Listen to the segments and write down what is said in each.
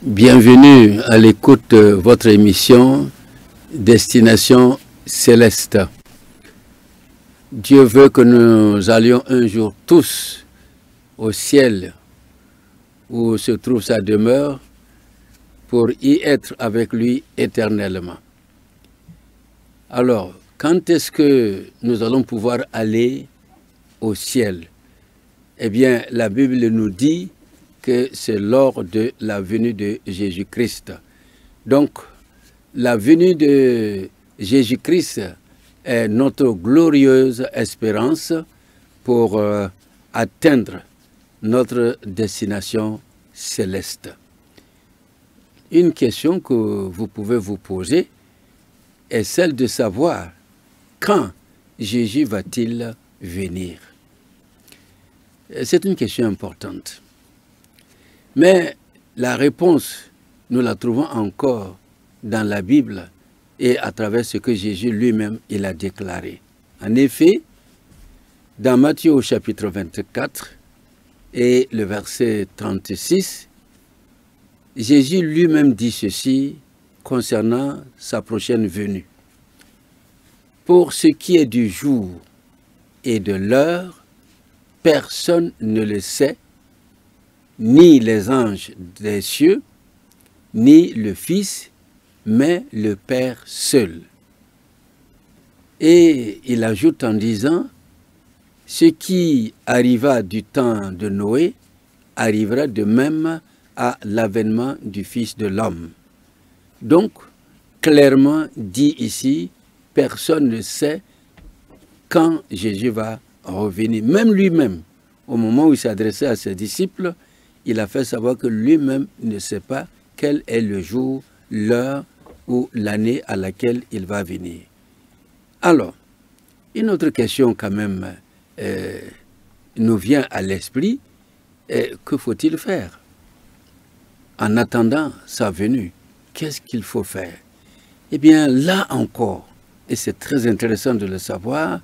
Bienvenue à l'écoute de votre émission Destination Céleste. Dieu veut que nous allions un jour tous au ciel où se trouve sa demeure pour y être avec lui éternellement. Alors, quand est-ce que nous allons pouvoir aller au ciel? Eh bien, la Bible nous dit que c'est lors de la venue de Jésus-Christ. Donc, la venue de Jésus-Christ est notre glorieuse espérance pour atteindre notre destination céleste. Une question que vous pouvez vous poser est celle de savoir quand Jésus va-t-il venir? C'est une question importante. Mais la réponse, nous la trouvons encore dans la Bible et à travers ce que Jésus lui-même il a déclaré. En effet, dans Matthieu au chapitre 24 et le verset 36, Jésus lui-même dit ceci concernant sa prochaine venue. Pour ce qui est du jour et de l'heure, personne ne le sait, ni les anges des cieux, ni le Fils, mais le Père seul. Et il ajoute en disant, ce qui arriva du temps de Noé arrivera de même à l'avènement du Fils de l'homme. Donc, clairement dit ici, personne ne sait quand Jésus va revenir. Même lui-même, au moment où il s'adressait à ses disciples, il a fait savoir que lui-même ne sait pas quel est le jour, l'heure ou l'année à laquelle il va venir. Alors, une autre question quand même nous vient à l'esprit, que faut-il faire? En attendant sa venue, qu'est-ce qu'il faut faire? Eh bien, là encore, et c'est très intéressant de le savoir,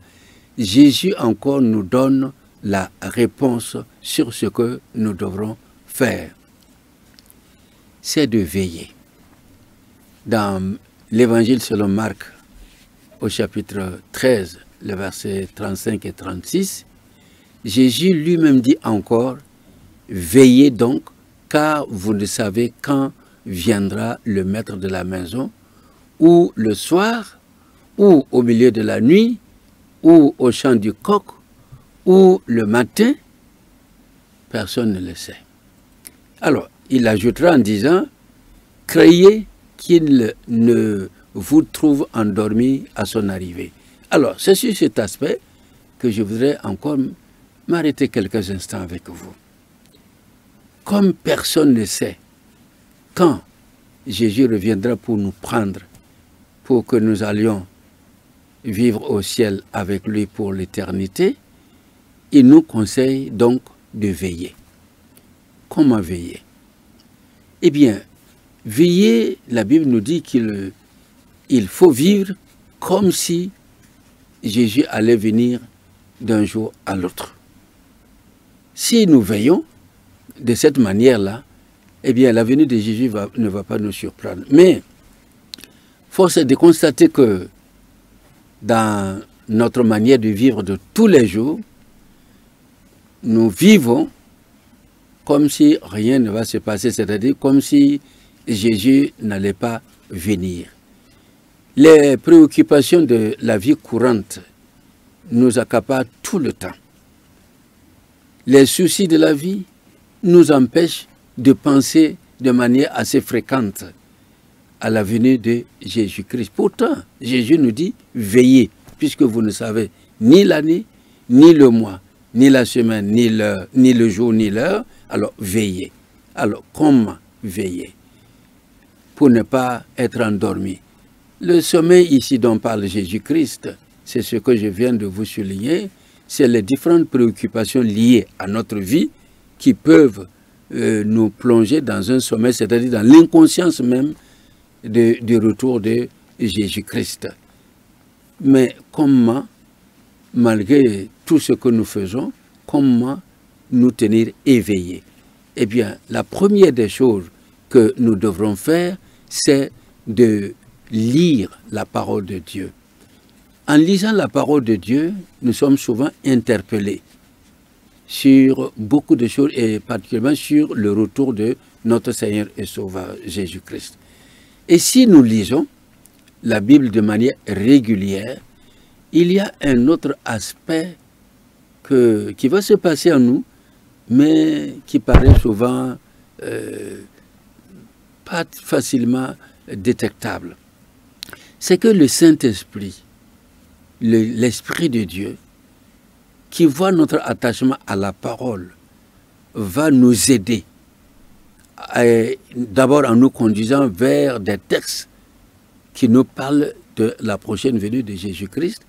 Jésus encore nous donne la réponse sur ce que nous devrons faire. C'est de veiller. Dans l'évangile selon Marc, au chapitre 13, le verset 35 et 36, Jésus lui-même dit encore, veillez donc, car vous ne savez quand viendra le maître de la maison, ou le soir, ou au milieu de la nuit, ou au chant du coq, ou le matin, personne ne le sait. Alors, il ajoutera en disant, craignez qu'il ne vous trouve endormi à son arrivée. Alors, c'est sur cet aspect que je voudrais encore m'arrêter quelques instants avec vous. Comme personne ne sait quand Jésus reviendra pour nous prendre, pour que nous allions vivre au ciel avec lui pour l'éternité, il nous conseille donc de veiller. Comment veiller? Eh bien, veiller, la Bible nous dit qu'il faut vivre comme si Jésus allait venir d'un jour à l'autre. Si nous veillons de cette manière-là, eh bien, la venue de Jésus ne va pas nous surprendre. Mais, force est de constater que dans notre manière de vivre de tous les jours, nous vivons comme si rien ne va se passer, c'est-à-dire comme si Jésus n'allait pas venir. Les préoccupations de la vie courante nous accaparent tout le temps. Les soucis de la vie nous empêchent de penser de manière assez fréquente à la venue de Jésus-Christ. Pourtant, Jésus nous dit, veillez, puisque vous ne savez ni l'année, ni le mois, ni la semaine, ni le jour, ni l'heure, alors veillez. Alors, comment veiller? Pour ne pas être endormi. Le sommeil ici dont parle Jésus-Christ, c'est ce que je viens de vous souligner, c'est les différentes préoccupations liées à notre vie qui peuvent nous plonger dans un sommeil, c'est-à-dire dans l'inconscience même du retour de Jésus-Christ. Mais comment, malgré tout ce que nous faisons, comment nous tenir éveillés? Eh bien, la première des choses que nous devrons faire, c'est de lire la parole de Dieu. En lisant la parole de Dieu, nous sommes souvent interpellés sur beaucoup de choses et particulièrement sur le retour de notre Seigneur et Sauveur Jésus-Christ. Et si nous lisons la Bible de manière régulière, il y a un autre aspect qui va se passer en nous, mais qui paraît souvent pas facilement détectable. C'est que le Saint-Esprit, l'Esprit de Dieu, qui voit notre attachement à la parole, va nous aider, d'abord en nous conduisant vers des textes qui nous parlent de la prochaine venue de Jésus-Christ,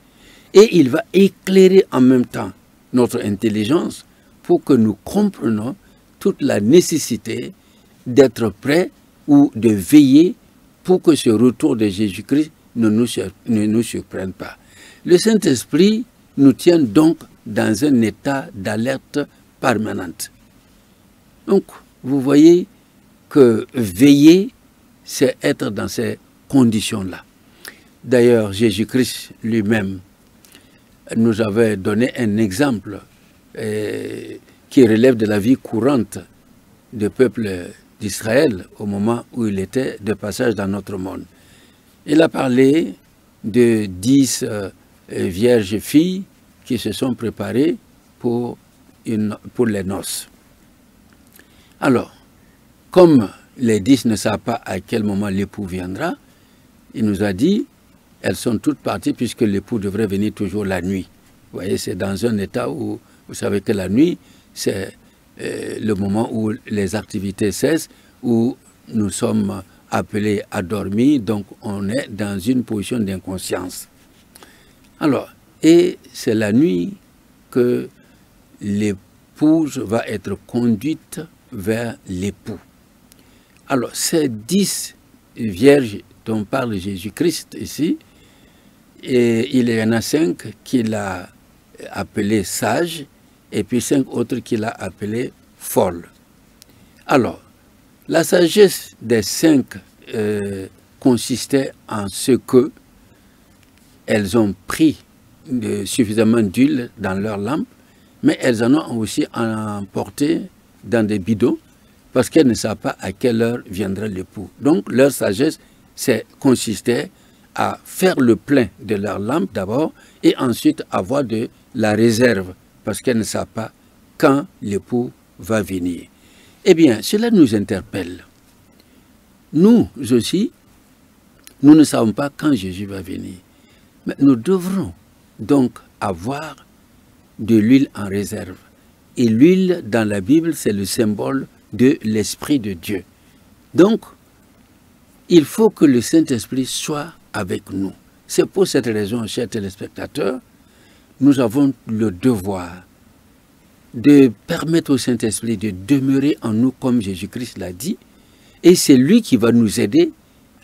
et il va éclairer en même temps notre intelligence pour que nous comprenions toute la nécessité d'être prêts ou de veiller pour que ce retour de Jésus-Christ ne nous surprenne pas. Le Saint-Esprit nous tient donc dans un état d'alerte permanente. Donc, vous voyez que veiller, c'est être dans ces conditions-là. D'ailleurs, Jésus-Christ lui-même nous avait donné un exemple qui relève de la vie courante du peuple d'Israël au moment où il était de passage dans notre monde. Il a parlé de 10 vierges filles qui se sont préparées pour les noces. Alors, comme les 10 ne savent pas à quel moment l'époux viendra, il nous a dit, elles sont toutes parties puisque l'époux devrait venir toujours la nuit. Vous voyez, c'est dans un état où, vous savez que la nuit, c'est le moment où les activités cessent, où nous sommes appelés à dormir, donc on est dans une position d'inconscience. Alors, et c'est la nuit que l'épouse va être conduite vers l'époux. Alors, ces 10 vierges dont parle Jésus-Christ ici, et il y en a 5 qu'il a appelées sages, et puis 5 autres qu'il a appelées folles. Alors, la sagesse des 5 consistait en ce que elles ont pris suffisamment d'huile dans leur lampe, mais elles en ont aussi emporté dans des bidons, parce qu'elles ne savent pas à quelle heure viendra l'époux. Donc leur sagesse consistait à faire le plein de leur lampe d'abord, et ensuite avoir de la réserve, parce qu'elles ne savent pas quand l'époux va venir. Eh bien, cela nous interpelle. Nous aussi, nous ne savons pas quand Jésus va venir. Mais nous devrons donc avoir de l'huile en réserve. Et l'huile, dans la Bible, c'est le symbole de l'Esprit de Dieu. Donc, il faut que le Saint-Esprit soit avec nous. C'est pour cette raison, chers téléspectateurs, nous avons le devoir de permettre au Saint-Esprit de demeurer en nous comme Jésus-Christ l'a dit, et c'est lui qui va nous aider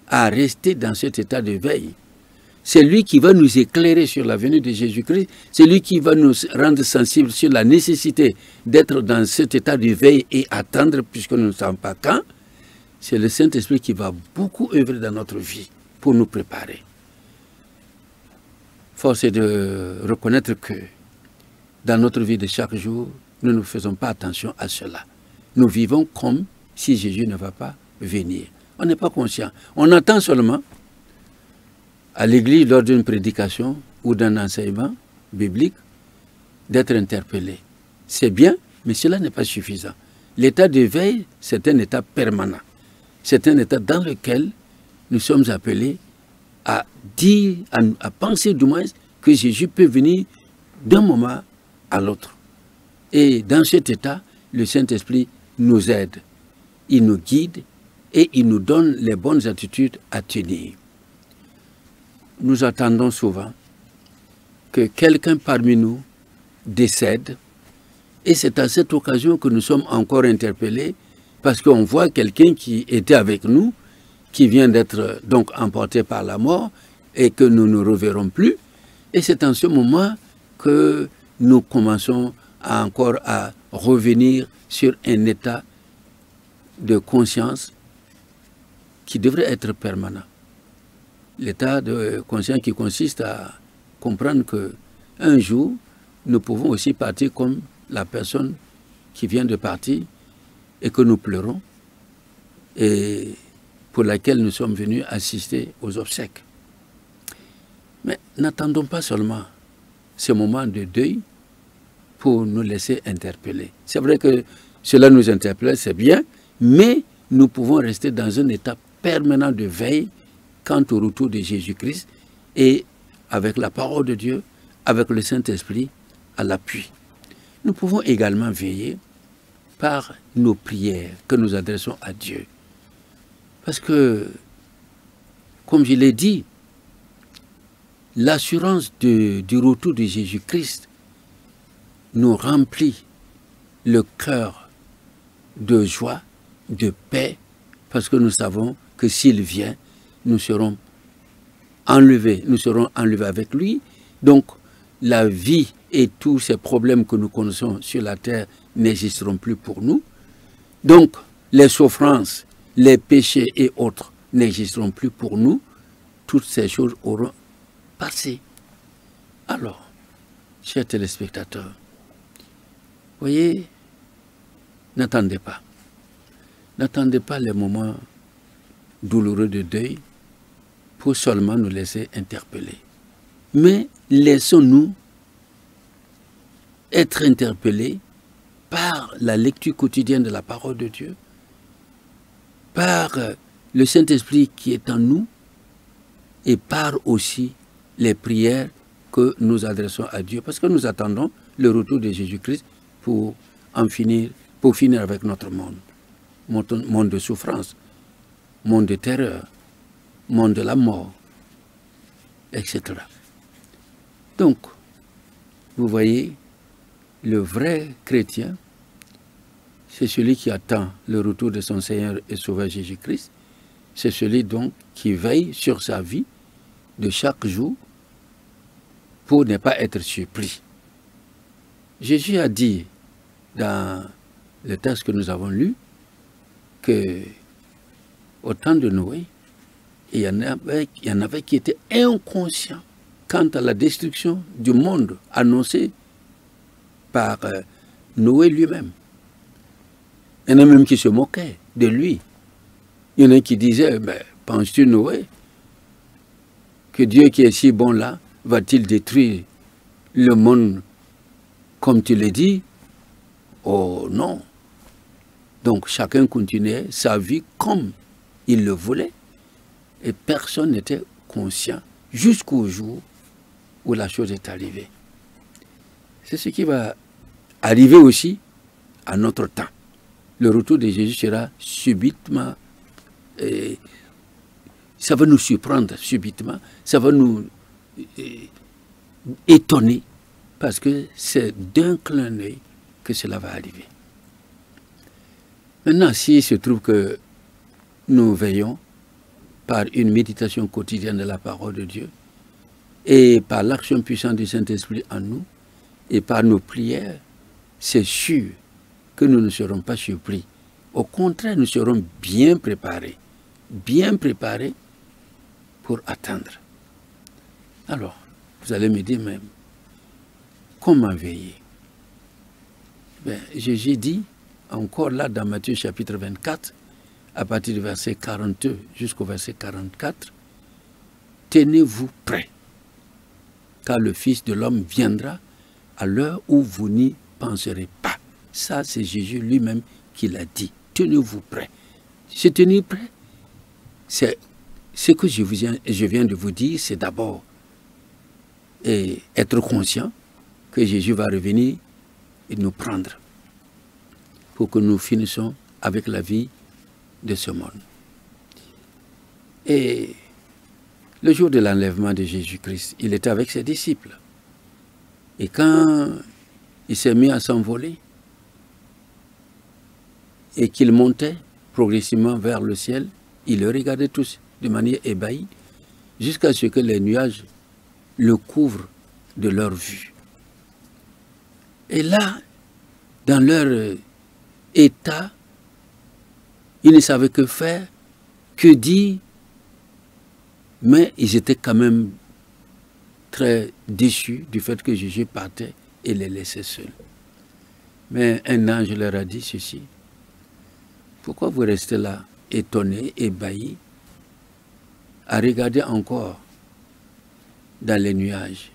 à rester dans cet état de veille. C'est lui qui va nous éclairer sur la venue de Jésus-Christ, c'est lui qui va nous rendre sensibles sur la nécessité d'être dans cet état de veille et attendre, puisque nous ne savons pas quand. C'est le Saint-Esprit qui va beaucoup œuvrer dans notre vie pour nous préparer. Force est de reconnaître que dans notre vie de chaque jour, nous ne faisons pas attention à cela. Nous vivons comme si Jésus ne va pas venir. On n'est pas conscient. On attend seulement à l'église lors d'une prédication ou d'un enseignement biblique d'être interpellé. C'est bien, mais cela n'est pas suffisant. L'état de veille, c'est un état permanent. C'est un état dans lequel nous sommes appelés à dire, à penser du moins que Jésus peut venir d'un moment à l'autre. Et dans cet état, le Saint-Esprit nous aide, il nous guide et il nous donne les bonnes attitudes à tenir. Nous attendons souvent que quelqu'un parmi nous décède, et c'est à cette occasion que nous sommes encore interpellés, parce qu'on voit quelqu'un qui était avec nous, qui vient d'être donc emporté par la mort, et que nous ne reverrons plus, et c'est en ce moment que nous commençons encore à revenir sur un état de conscience qui devrait être permanent. L'état de conscience qui consiste à comprendre qu'un jour, nous pouvons aussi partir comme la personne qui vient de partir et que nous pleurons et pour laquelle nous sommes venus assister aux obsèques. Mais n'attendons pas seulement ce moment de deuil pour nous laisser interpeller. C'est vrai que cela nous interpelle, c'est bien, mais nous pouvons rester dans un état permanent de veille quant au retour de Jésus-Christ et avec la parole de Dieu, avec le Saint-Esprit à l'appui. Nous pouvons également veiller par nos prières que nous adressons à Dieu. Parce que, comme je l'ai dit, l'assurance du retour de Jésus-Christ nous remplit le cœur de joie, de paix, parce que nous savons que s'il vient, nous serons enlevés avec lui. Donc, la vie et tous ces problèmes que nous connaissons sur la terre n'existeront plus pour nous. Donc, les souffrances, les péchés et autres n'existeront plus pour nous. Toutes ces choses auront passé. Alors, chers téléspectateurs, voyez, n'attendez pas. N'attendez pas les moments douloureux de deuil pour seulement nous laisser interpeller. Mais laissons-nous être interpellés par la lecture quotidienne de la parole de Dieu, par le Saint-Esprit qui est en nous et par aussi les prières que nous adressons à Dieu, parce que nous attendons le retour de Jésus-Christ pour finir avec notre monde de souffrance, monde de terreur, monde de la mort, etc. Donc, vous voyez, le vrai chrétien, c'est celui qui attend le retour de son Seigneur et Sauveur Jésus-Christ. C'est celui donc qui veille sur sa vie de chaque jour pour ne pas être surpris. Jésus a dit dans le texte que nous avons lu que au temps de Noé, il y en avait qui étaient inconscients quant à la destruction du monde annoncée par Noé lui-même. Il y en a même qui se moquaient de lui. Il y en a qui disaient, penses-tu Noé, que Dieu qui est si bon là, va-t-il détruire le monde comme tu l'as dit? Oh non. Donc chacun continuait sa vie comme il le voulait et personne n'était conscient jusqu'au jour où la chose est arrivée. C'est ce qui va arriver aussi à notre temps. Le retour de Jésus sera subitement, ça va nous surprendre subitement, ça va nous étonner, parce que c'est d'un clin d'œil que cela va arriver. Maintenant, s'il se trouve que nous veillons par une méditation quotidienne de la parole de Dieu, et par l'action puissante du Saint-Esprit en nous, et par nos prières, c'est sûr que nous ne serons pas surpris. Au contraire, nous serons bien préparés pour attendre. Alors, vous allez me dire même, comment veiller? Jésus dit, encore là dans Matthieu chapitre 24, à partir du verset 42 jusqu'au verset 44, tenez-vous prêts, car le Fils de l'homme viendra à l'heure où vous n'y penserez pas. Ça, c'est Jésus lui-même qui l'a dit. Tenez-vous prêts. Se tenir prêt, c'est ce que je viens de vous dire, c'est d'abord être conscient que Jésus va revenir et nous prendre pour que nous finissions avec la vie de ce monde. Et le jour de l'enlèvement de Jésus-Christ, il était avec ses disciples. Et quand il s'est mis à s'envoler et qu'il montait progressivement vers le ciel, il le regardait tous de manière ébahie jusqu'à ce que les nuages le couvrent de leur vue. Et là, dans leur état, ils ne savaient que faire Que dit? Mais ils étaient quand même très déçus du fait que Jésus partait et les laissait seuls. Mais un ange leur a dit ceci: pourquoi vous restez là, étonnés, ébahis, à regarder encore dans les nuages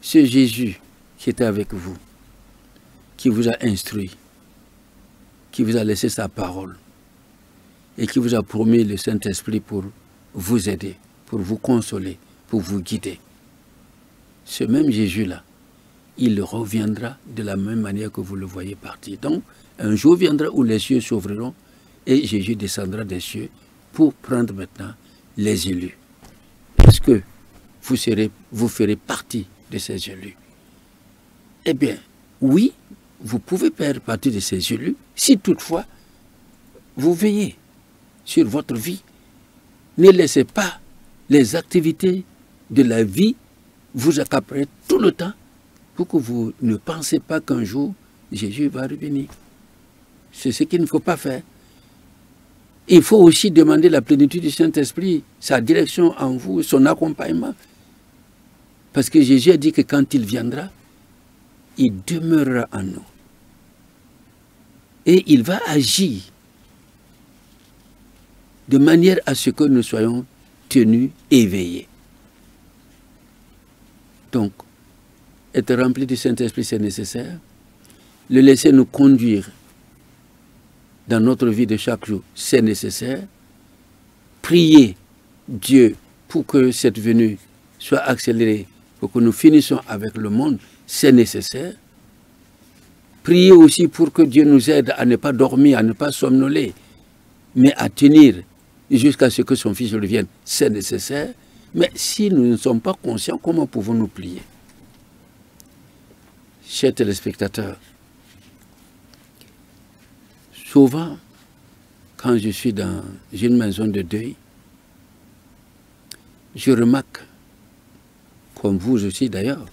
ce Jésus qui était avec vous, qui vous a instruit, qui vous a laissé sa parole et qui vous a promis le Saint-Esprit pour vous aider, pour vous consoler, pour vous guider. Ce même Jésus-là, il reviendra de la même manière que vous le voyez partir. Donc, un jour viendra où les cieux s'ouvriront et Jésus descendra des cieux pour prendre maintenant les élus. Est-ce que vous ferez partie de ces élus? Eh bien, oui, vous pouvez faire partie de ces élus si toutefois vous veillez sur votre vie. Ne laissez pas les activités de la vie vous accaparer tout le temps pour que vous ne pensez pas qu'un jour Jésus va revenir. C'est ce qu'il ne faut pas faire. Il faut aussi demander la plénitude du Saint-Esprit, sa direction en vous, son accompagnement. Parce que Jésus a dit que quand il viendra, il demeurera en nous. Et il va agir de manière à ce que nous soyons tenus éveillés. Donc, être rempli du Saint-Esprit, c'est nécessaire. Le laisser nous conduire dans notre vie de chaque jour, c'est nécessaire. Prier Dieu pour que cette venue soit accélérée, pour que nous finissions avec le monde, c'est nécessaire. Prier aussi pour que Dieu nous aide à ne pas dormir, à ne pas somnoler, mais à tenir jusqu'à ce que son Fils revienne, c'est nécessaire. Mais si nous ne sommes pas conscients, comment pouvons-nous prier? Chers téléspectateurs, souvent, quand je suis dans une maison de deuil, je remarque, comme vous aussi d'ailleurs,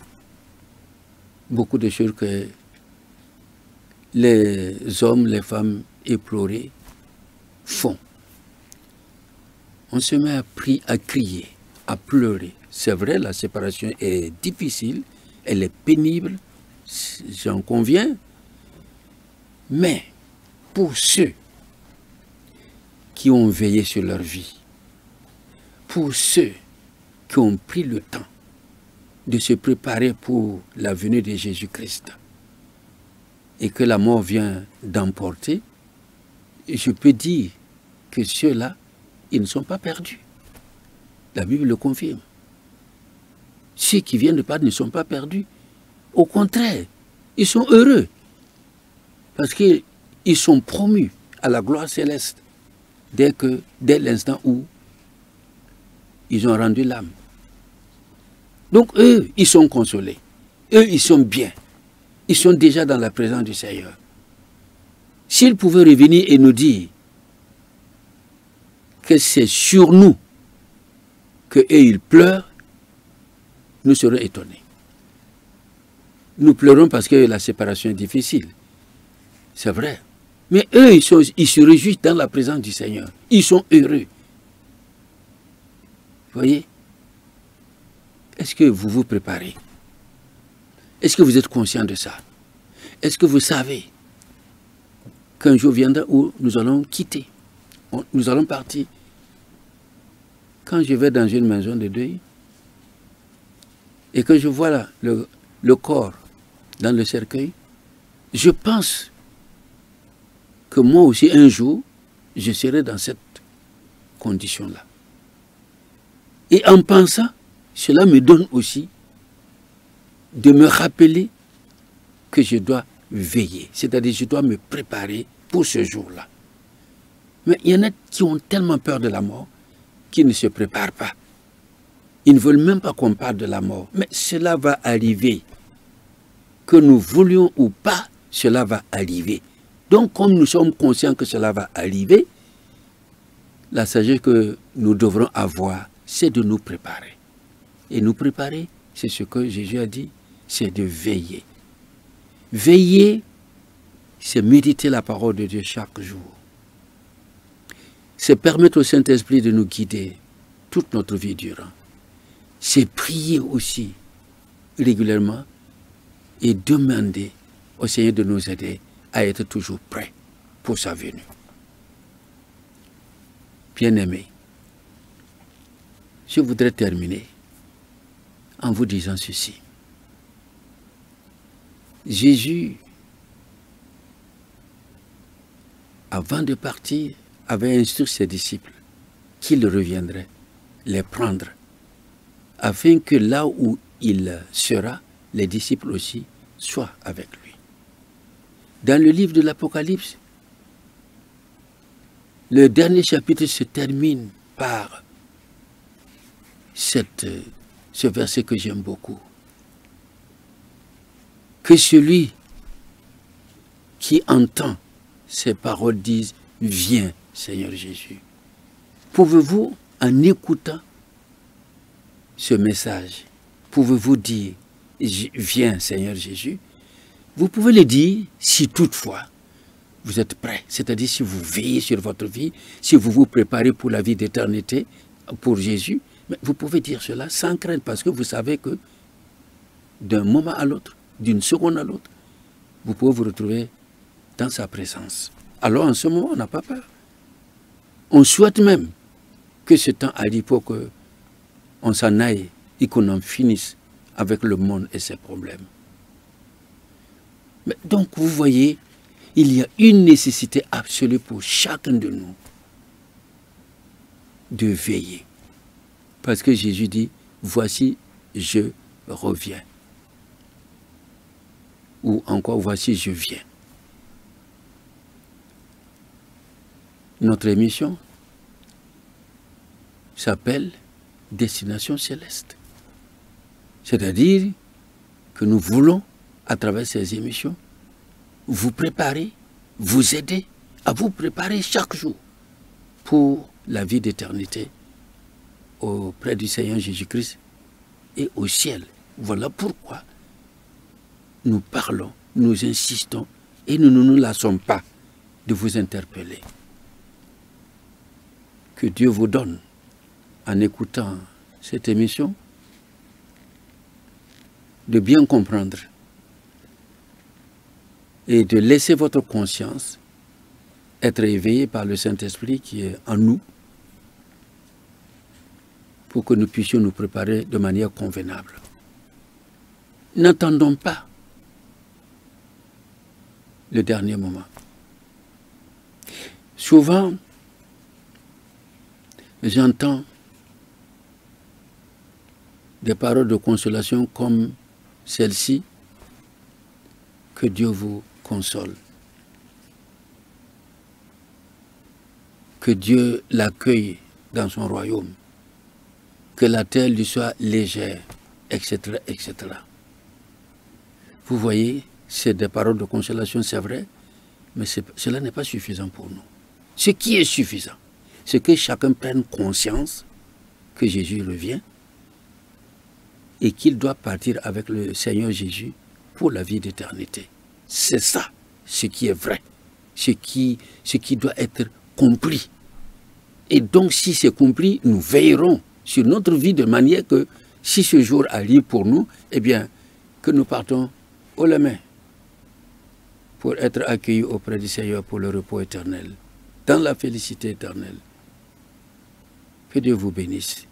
beaucoup de choses que les hommes, les femmes éplorés font. On se met à crier, à pleurer. C'est vrai, la séparation est difficile, elle est pénible, j'en conviens. Mais pour ceux qui ont veillé sur leur vie, pour ceux qui ont pris le temps de se préparer pour la venue de Jésus-Christ et que la mort vient d'emporter, je peux dire que ceux-là, ils ne sont pas perdus. La Bible le confirme. Ceux qui viennent de partir ne sont pas perdus. Au contraire, ils sont heureux parce qu'ils sont promus à la gloire céleste dès l'instant où ils ont rendu l'âme. Donc eux, ils sont consolés. Eux, ils sont bien. Ils sont déjà dans la présence du Seigneur. S'ils pouvaient revenir et nous dire que c'est sur nous qu'eux, ils pleurent, nous serions étonnés. Nous pleurons parce que la séparation est difficile. C'est vrai. Mais eux, ils se réjouissent dans la présence du Seigneur. Ils sont heureux. Vous voyez? Est-ce que vous vous préparez? Est-ce que vous êtes conscient de ça? Est-ce que vous savez qu'un jour viendra où nous allons quitter? Nous allons partir. Quand je vais dans une maison de deuil et que je vois là, le corps dans le cercueil, je pense que moi aussi un jour, je serai dans cette condition-là. Et en pensant, cela me donne aussi de me rappeler que je dois veiller, c'est-à-dire je dois me préparer pour ce jour-là. Mais il y en a qui ont tellement peur de la mort qu'ils ne se préparent pas. Ils ne veulent même pas qu'on parle de la mort. Mais cela va arriver. Que nous voulions ou pas, cela va arriver. Donc, comme nous sommes conscients que cela va arriver, la sagesse que nous devrons avoir, c'est de nous préparer. Et nous préparer, c'est ce que Jésus a dit, c'est de veiller. Veiller, c'est méditer la parole de Dieu chaque jour. c'est permettre au Saint-Esprit de nous guider toute notre vie durant. C'est prier aussi régulièrement et demander au Seigneur de nous aider à être toujours prêts pour sa venue. Bien-aimés, je voudrais terminer en vous disant ceci. Jésus, avant de partir, avait instruit ses disciples qu'il reviendrait les prendre, afin que là où il sera, les disciples aussi soient avec lui. Dans le livre de l'Apocalypse, le dernier chapitre se termine par ce verset que j'aime beaucoup. Que celui qui entend ces paroles dise « Viens, Seigneur Jésus ». Pouvez-vous, en écoutant ce message, pouvez-vous dire « Viens, Seigneur Jésus ». Vous pouvez le dire si toutefois vous êtes prêt, c'est-à-dire si vous veillez sur votre vie, si vous vous préparez pour la vie d'éternité, pour Jésus, mais vous pouvez dire cela sans crainte parce que vous savez que d'un moment à l'autre, d'une seconde à l'autre, vous pouvez vous retrouver dans sa présence. Alors en ce moment, on n'a pas peur. On souhaite même que ce temps arrive pour qu'on s'en aille et qu'on en finisse avec le monde et ses problèmes. Mais donc, vous voyez, il y a une nécessité absolue pour chacun de nous de veiller. Parce que Jésus dit, voici, je reviens. Ou encore, voici, je viens. Notre émission s'appelle Destination Céleste. C'est-à-dire que nous voulons, à travers ces émissions, vous préparer, vous aider à vous préparer chaque jour pour la vie d'éternité auprès du Seigneur Jésus-Christ et au ciel. Voilà pourquoi nous parlons, nous insistons et nous ne nous lassons pas de vous interpeller. Que Dieu vous donne, en écoutant cette émission, de bien comprendre et de laisser votre conscience être éveillée par le Saint-Esprit qui est en nous pour que nous puissions nous préparer de manière convenable. N'attendons pas le dernier moment. Souvent, j'entends des paroles de consolation comme celle-ci, que Dieu vous console. Que Dieu l'accueille dans son royaume. Que la terre lui soit légère, etc., etc. Vous voyez, c'est des paroles de consolation, c'est vrai, mais cela n'est pas suffisant pour nous. Ce qui est suffisant, c'est que chacun prenne conscience que Jésus revient et qu'il doit partir avec le Seigneur Jésus pour la vie d'éternité. C'est ça, ce qui est vrai, ce qui doit être compris. Et donc, si c'est compris, nous veillerons sur notre vie de manière que, si ce jour arrive pour nous, eh bien, que nous partons haut la main pour être accueillis auprès du Seigneur pour le repos éternel, dans la félicité éternelle. Que Dieu vous bénisse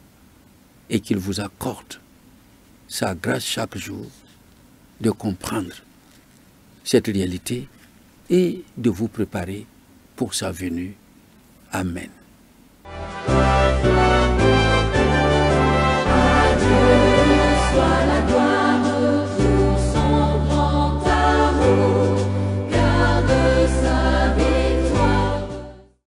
et qu'il vous accorde sa grâce chaque jour de comprendre cette réalité et de vous préparer pour sa venue. Amen.